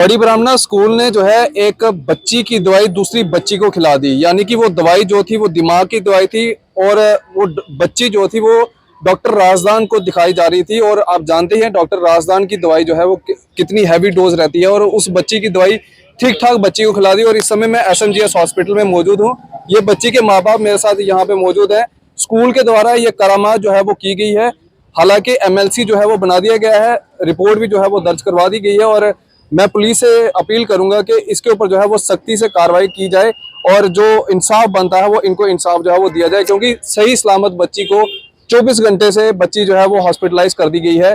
बड़ी ब्राह्मणा स्कूल ने जो है एक बच्ची की दवाई दूसरी बच्ची को खिला दी, यानी कि वो दवाई जो थी वो दिमाग की दवाई थी और वो बच्ची जो थी वो डॉक्टर राजदान को दिखाई जा रही थी। और आप जानते हैं डॉक्टर राजदान की दवाई जो है वो कितनी हैवी डोज रहती है, और उस बच्ची की दवाई ठीक ठाक बच्ची को खिला दी। और इस समय मैं SMGS हॉस्पिटल में मौजूद हूँ। ये बच्ची के माँ बाप मेरे साथ यहाँ पे मौजूद है। स्कूल के द्वारा ये करामात जो है वो की गई है। हालांकि MLC जो है वो बना दिया गया है, रिपोर्ट भी जो है वो दर्ज करवा दी गई है, और मैं पुलिस से अपील करूंगा कि इसके ऊपर जो है वो सख्ती से कार्रवाई की जाए और जो इंसाफ बनता है वो इनको इंसाफ जो है वो दिया जाए, क्योंकि सही सलामत बच्ची को 24 घंटे से बच्ची जो है वो हॉस्पिटलाइज कर दी गई है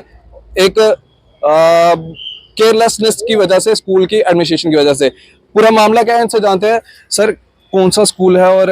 एक केयरलेसनेस की वजह से, स्कूल की एडमिनिस्ट्रेशन की वजह से। पूरा मामला क्या है इनसे जानते हैं। सर, कौन सा स्कूल है और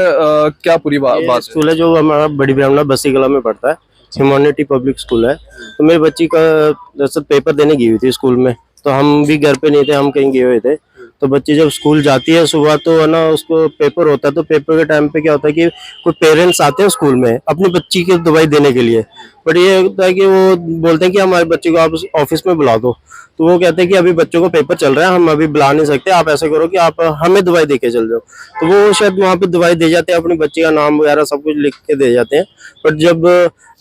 क्या पूरी बात स्कूल है जो हमारा बड़ी ब्राह्मणा बसी कला में पड़ता है, ह्यूमैनिटी पब्लिक स्कूल है। तो मेरी बच्ची का दरअसल पेपर देने गई हुई थी स्कूल में, तो हम भी घर पे नहीं थे, हम कहीं गए हुए थे। तो बच्ची जब स्कूल जाती है सुबह तो है ना, उसको पेपर होता है, तो पेपर के टाइम पे क्या होता है कि कोई पेरेंट्स आते हैं स्कूल में अपनी बच्ची की दवाई देने के लिए। बट ये होता है कि वो बोलते हैं कि हमारे बच्चे को आप ऑफिस में बुला दो। तो वो कहते हैं कि अभी बच्चों को पेपर चल रहा है, हम अभी बुला नहीं सकते, आप ऐसा करो कि आप हमें दवाई दे के चल जाओ। तो वो शायद वहाँ पे दवाई दे जाते हैं, अपनी बच्ची का नाम वगैरह सब कुछ लिख के दे जाते हैं। बट जब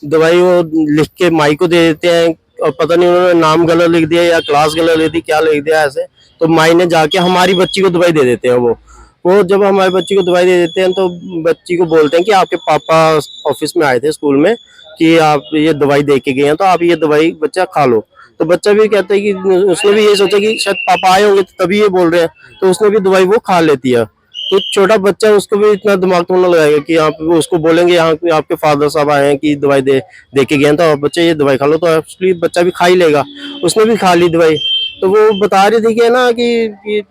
दवाई वो लिख के माई को दे देते हैं, और पता नहीं उन्होंने नाम गलत लिख दिया या क्लास गलत लिख दी, क्या लिख दिया ऐसे, तो माई ने जाके हमारी बच्ची को दवाई दे देते हैं। वो जब हमारी बच्ची को दवाई दे देते हैं तो बच्ची को बोलते हैं कि आपके पापा ऑफिस में आए थे स्कूल में कि आप ये दवाई दे के गए हैं, तो आप ये दवाई बच्चा खा लो। तो बच्चा भी कहता है कि उसने भी ये सोचा कि शायद पापा आए होंगे तभी ये बोल रहे हैं, तो उसने भी दवाई वो खा लेती है। तो छोटा बच्चा, उसको भी इतना दिमाग तो ना लगाएगा कि आप उसको बोलेंगे यहाँ पे आपके फादर साहब आए हैं कि दवाई दे दे के गए हैं, तो आप बच्चे ये दवाई खा लो, तो एक्चुअली बच्चा भी खा ही लेगा। उसने भी खा ली दवाई। तो वो बता रही थी कि ना कि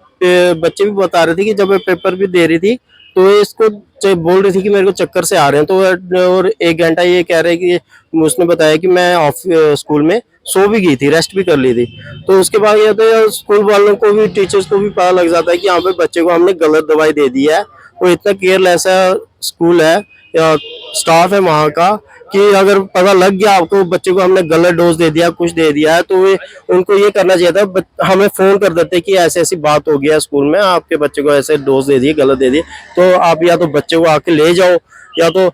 बच्चे भी बता रहे थे कि जब मैं पेपर भी दे रही थी तो ये इसको बोल रही थी कि मेरे को चक्कर से आ रहे हैं। तो और 1 घंटा ये कह रहे हैं कि उसने बताया कि मैं स्कूल में सो भी गई थी, रेस्ट भी कर ली थी। तो उसके बाद ये तो स्कूल वालों को भी, टीचर्स को भी पता लग जाता है कि यहाँ पे बच्चे को हमने गलत दवाई दे दी है। वो इतना केयरलेस है स्कूल है या स्टाफ है वहाँ का, कि अगर पता लग गया आपको बच्चे को हमने गलत डोज दे दिया, कुछ दे दिया है, तो वे उनको ये करना चाहिए था, हमें फोन कर देते कि ऐसी ऐसी बात हो गया स्कूल में, आपके बच्चे को ऐसे डोज दे दिए, गलत दे दिए। तो आप या तो बच्चे को आके ले जाओ, या तो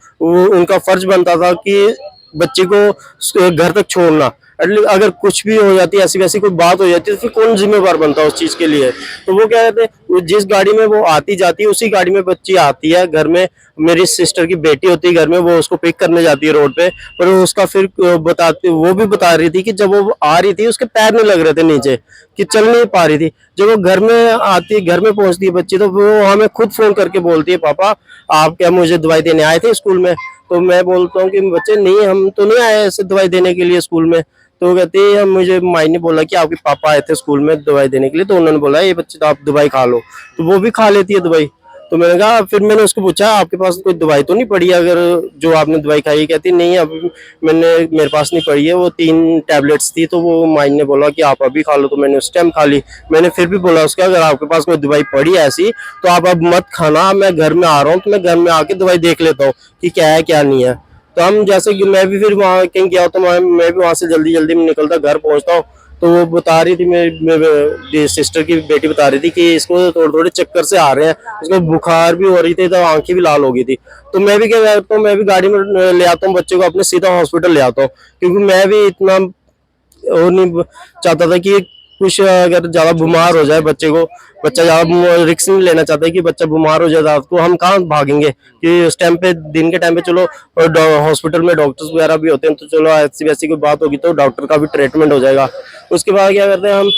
उनका फर्ज बनता था कि बच्चे को घर तक छोड़ना। एटलीस्ट अगर कुछ भी हो जाती है, ऐसी वैसी कोई बात हो जाती है, तो फिर कौन जिम्मेवार बनता है उस चीज के लिए। तो वो क्या कहते हैं, जिस गाड़ी में वो आती जाती है उसी गाड़ी में बच्ची आती है। घर में मेरी सिस्टर की बेटी होती है घर में, वो उसको पिक करने जाती है रोड पे। पर उसका फिर बताती, वो भी बता रही थी कि जब वो आ रही थी उसके पैर नहीं लग रहे थे नीचे, कि चल नहीं पा रही थी। जब वो घर में आती, घर में पहुंचती है बच्ची, तो वो हमें खुद फोन करके बोलती है, पापा आप क्या मुझे दवाई देने आए थे स्कूल में। तो मैं बोलता हूँ कि बच्चे नहीं, हम तो नहीं आए ऐसे दवाई देने के लिए स्कूल में। तो कहते हैं मुझे माई ने बोला कि आपके पापा आए थे स्कूल में दवाई देने के लिए, तो उन्होंने बोला ये बच्चे तो आप दवाई खा लो। तो वो भी खा लेती है दवाई। तो मैंने कहा, फिर मैंने उसको पूछा आपके पास कोई दवाई तो नहीं पड़ी अगर जो आपने दवाई खाई। कहती नहीं, अभी मेरे पास नहीं पड़ी है, वो 3 टैबलेट्स थी, तो वो माई ने बोला कि आप अभी खा लो, तो मैंने उस टाइम खा ली। मैंने फिर भी बोला उसका, अगर आपके पास कोई दवाई पड़ी है ऐसी तो आप अब मत खाना, मैं घर में आ रहा हूँ, तो मैं घर में आके दवाई देख लेता हूँ कि क्या है क्या नहीं है। तो हम जैसे कि मैं भी फिर वहाँ कहीं गया तो मैं भी वहाँ से जल्दी जल्दी में निकलता, घर पहुँचता हूँ। तो वो बता रही थी, मेरी सिस्टर की बेटी बता रही थी कि इसको थोड़े थोड़े चक्कर से आ रहे हैं, उसको बुखार भी हो रही थी, तो आंखें भी लाल हो गई थी। तो मैं भी क्या करता हूँ, मैं भी गाड़ी में ले आता हूँ बच्चे को अपने, सीधा हॉस्पिटल ले आता हूँ, क्योंकि मैं भी इतना और नहीं चाहता था कि कुछ अगर ज्यादा बीमार हो जाए बच्चे को, बच्चा ज्यादा रिस्क नहीं लेना चाहता है कि बच्चा बीमार हो जाए, तो हम कहाँ भागेंगे कि उस टाइम पे, दिन के टाइम पे चलो हॉस्पिटल में डॉक्टर्स वगैरह भी होते हैं, तो चलो ऐसी वैसी कोई बात होगी तो डॉक्टर का भी ट्रीटमेंट हो जाएगा। उसके बाद क्या करते हैं हम,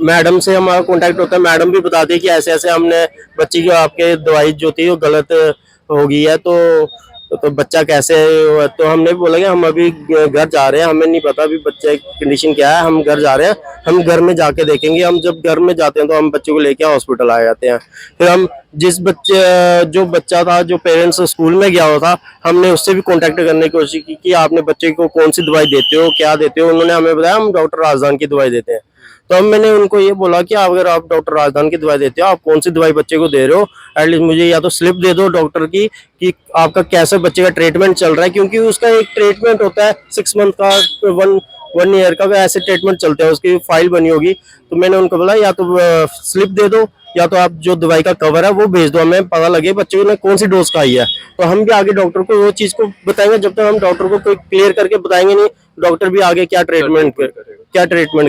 मैडम से हमारा कांटेक्ट होता है, मैडम भी बताती है कि ऐसे ऐसे हमने बच्ची की आपके दवाई जो थी वो गलत हो गई है, तो बच्चा कैसे है। तो हमने भी बोला कि हम अभी घर जा रहे हैं, हमें नहीं पता अभी बच्चे की कंडीशन क्या है, हम घर जा रहे हैं, हम घर में जाके देखेंगे। हम जब घर में जाते हैं तो हम बच्चे को लेके हॉस्पिटल आ जाते हैं। फिर हम जो बच्चा था, जो पेरेंट्स स्कूल में गया हुआ था, हमने उससे भी कांटेक्ट करने की कोशिश की कि आपने बच्चे को कौन सी दवाई देते हो, क्या देते हो। उन्होंने हमें बताया हम डॉक्टर राजदान की दवाई देते हैं। तो अब मैंने उनको ये बोला कि अगर आप डॉक्टर राजदान की दवाई देते हो, आप कौन सी दवाई बच्चे को दे रहे हो, एटलीस्ट मुझे या तो स्लिप दे दो डॉक्टर की कि आपका कैसे बच्चे का ट्रीटमेंट चल रहा है, क्योंकि उसका एक ट्रीटमेंट होता है 6 मंथ का, 1 ईयर का ऐसे ट्रीटमेंट चलते हैं, उसकी फाइल बनी होगी। तो मैंने उनको बोला या तो स्लिप दे दो या तो आप जो दवाई का कवर है वो भेज दो, हमें पता लगे बच्चे ने कौन सी डोज खाई है। तो हम भी आगे डॉक्टर को वो चीज को बताएंगे। जब तक हम डॉक्टर को कोई क्लियर करके बताएंगे नहीं, डॉक्टर भी आगे क्या ट्रीटमेंट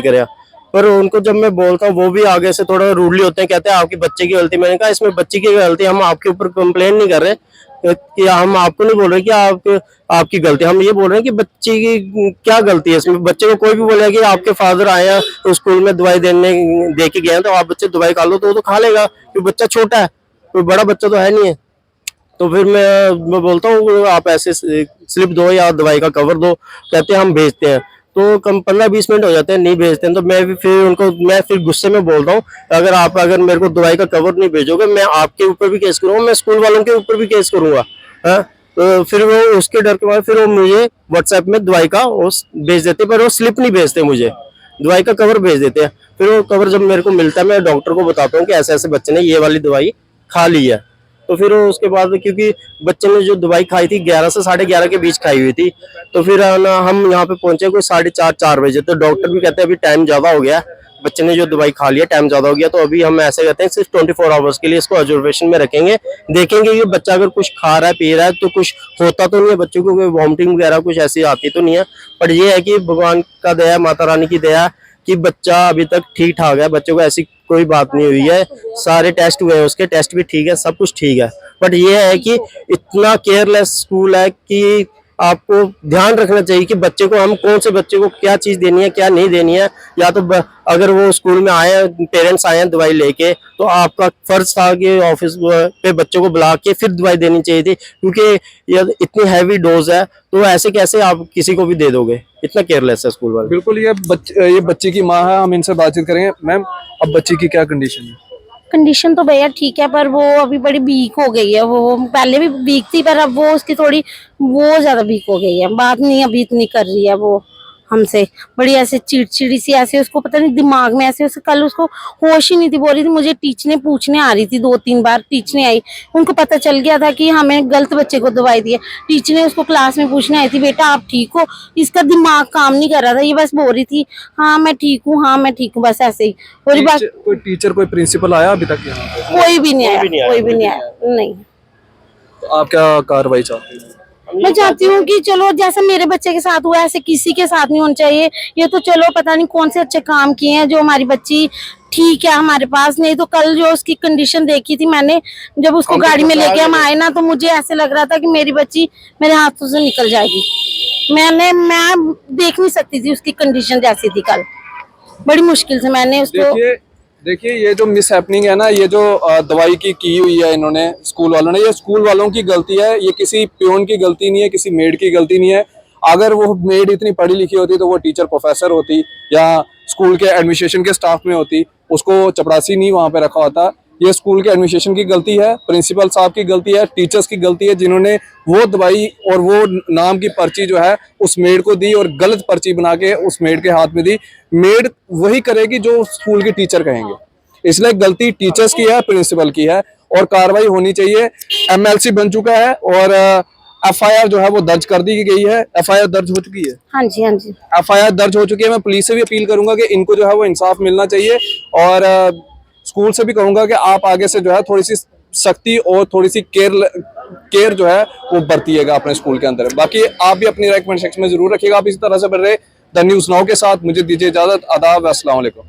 करेगा। पर उनको जब मैं बोलता हूँ वो भी आगे से थोड़ा रूडली होते हैं, कहते हैं आपकी बच्चे की गलती। मैंने कहा इसमें बच्चे की गलती, हम आपके ऊपर कंप्लेन नहीं कर रहे कि हम आपको नहीं बोल रहे कि आपकी गलती, हम ये बोल रहे हैं कि बच्चे की क्या गलती है इसमें। बच्चे को कोई भी बोलेगा कि आपके फादर आए हैं तो स्कूल में दवाई दे के गए हैं तो आप बच्चे दवाई खा लो, तो वो तो खा लेगा क्योंकि बच्चा छोटा है, कोई बड़ा बच्चा तो है नहीं है। तो फिर मैं बोलता हूँ आप ऐसे स्लिप दो या दवाई का कवर दो, कहते हैं हम भेजते हैं। तो कम 15-20 मिनट हो जाते हैं, नहीं भेजते हैं। तो मैं फिर गुस्से में बोलता हूँ अगर मेरे को दवाई का कवर नहीं भेजोगे, मैं आपके ऊपर भी केस करूंगा, मैं स्कूल वालों के ऊपर भी केस करूंगा। हाँ, तो फिर वो उसके डर के बाद फिर वो मुझे व्हाट्सएप में दवाई का वो भेज देते, पर वो स्लिप नहीं भेजते, मुझे दवाई का कवर भेज देते हैं। फिर वो कवर जब मेरे को मिलता है मैं डॉक्टर को बताता हूँ कि ऐसे ऐसे बच्चे ने ये वाली दवाई खा ली है। तो फिर उसके बाद क्योंकि बच्चे ने जो दवाई खाई थी 11 से 11:30 के बीच खाई हुई थी, तो फिर ना हम यहाँ पे पहुंचे कोई 4:30 बजे। तो डॉक्टर भी कहते हैं अभी टाइम ज्यादा हो गया, बच्चे ने जो दवाई खा लिया टाइम ज्यादा हो गया, तो अभी हम ऐसे कहते हैं सिर्फ 24 आवर्स के लिए इसको ऑब्जर्वेशन में रखेंगे, देखेंगे कि बच्चा अगर कुछ खा रहा है पी रहा है तो कुछ होता तो नहीं है, बच्चों को कोई वॉमिटिंग वगैरह कुछ ऐसी आती तो नहीं है। पर ये है कि भगवान का दया, माता रानी की दया कि बच्चा अभी तक ठीक ठाक है, बच्चों को ऐसी कोई बात नहीं हुई है। सारे टेस्ट हुए हैं, उसके टेस्ट भी ठीक है, सब कुछ ठीक है। बट ये है कि इतना केयरलेस स्कूल है कि आपको ध्यान रखना चाहिए कि बच्चे को हम कौन से बच्चे को क्या चीज देनी है क्या नहीं देनी है। या तो अगर वो स्कूल में आए हैं, पेरेंट्स आए हैं दवाई लेके, तो आपका फर्ज था कि ऑफिस पे बच्चों को बुला के फिर दवाई देनी चाहिए थी, क्योंकि ये इतनी हैवी डोज है तो ऐसे कैसे आप किसी को भी दे दोगे, इतना केयरलेस है स्कूल वाले। बिल्कुल, ये बच्ची की माँ है, हम इनसे बातचीत करेंगे। मैम, अब बच्ची की क्या कंडीशन है? कंडीशन तो भैया ठीक है, पर वो अभी बड़ी वीक हो गई है। वो पहले भी वीक थी, पर अब वो उसकी थोड़ी वो ज्यादा वीक हो गई है। बात नहीं अभी इतनी कर रही है वो हमसे, बड़ी ऐसे चिड़चिड़ी सी, ऐसे उसको पता नहीं दिमाग में ऐसे, कल उसको होश ही नहीं थी। बोल रही थी मुझे टीचर पूछने आ रही थी, 2-3 बार टीचर आई, उनको पता चल गया था कि हमें गलत बच्चे को दवाई दी है। टीचर ने उसको क्लास में पूछने आई थी, बेटा आप ठीक हो? इसका दिमाग काम नहीं कर रहा था, ये बस बोल रही थी हाँ मैं ठीक हूँ, हाँ मैं ठीक हूँ, बस ऐसे ही। और कोई टीचर कोई प्रिंसिपल आया अभी तक यहाँ पे? कोई भी नहीं आया, कोई भी नहीं आया, नहीं। तो आप क्या कार्रवाई चाहते हैं? मैं चाहती हूँ कि चलो जैसे मेरे बच्चे के साथ हुआ ऐसे किसी के साथ नहीं होना चाहिए। ये तो चलो पता नहीं कौन से अच्छे काम किए हैं जो हमारी बच्ची ठीक है हमारे पास, नहीं तो कल जो उसकी कंडीशन देखी थी मैंने, जब उसको गाड़ी में लेके हम आए ना, तो मुझे ऐसे लग रहा था कि मेरी बच्ची मेरे हाथों से निकल जाएगी। मैं देख नहीं सकती थी उसकी कंडीशन जैसी थी कल, बड़ी मुश्किल से मैंने उसको। देखिए ये जो मिस हैपनिंग है ना, ये जो दवाई की हुई है इन्होंने स्कूल वालों ने, ये स्कूल वालों की गलती है, ये किसी प्योन की गलती नहीं है, किसी मेड की गलती नहीं है। अगर वो मेड इतनी पढ़ी लिखी होती तो वो टीचर प्रोफेसर होती या स्कूल के एडमिनिस्ट्रेशन के स्टाफ में होती, उसको चपरासी नहीं वहां पे रखा होता। ये स्कूल के एडमिनिस्ट्रेशन की गलती है, प्रिंसिपल साहब की गलती है, टीचर्स की गलती है, जिन्होंने वो दवाई और वो नाम की पर्ची जो है उस मेड को दी और गलत पर्ची बना के उस मेड के हाथ में दी। मेड वही करेगी जो स्कूल के टीचर कहेंगे, इसलिए गलती टीचर्स की है, प्रिंसिपल की है और कार्रवाई होनी चाहिए। MLC बन चुका है और FIR जो है वो दर्ज कर दी गई है। FIR दर्ज हो चुकी है? हाँ जी, हाँ जी, FIR दर्ज हो चुकी है। मैं पुलिस से भी अपील करूंगा कि इनको जो है वो इंसाफ मिलना चाहिए और स्कूल से भी कहूंगा कि आप आगे से जो है थोड़ी सी सख्ती और थोड़ी सी केयर जो है वो बरतिएगा अपने स्कूल के अंदर। बाकी आप भी अपनी राय कमेंट सेक्शन में जरूर रखिएगा। आप इसी तरह से बन रहे द न्यूज़ नाउ के साथ। मुझे दीजिए इजाजत। आदाब, अस्सलाम वालेकुम।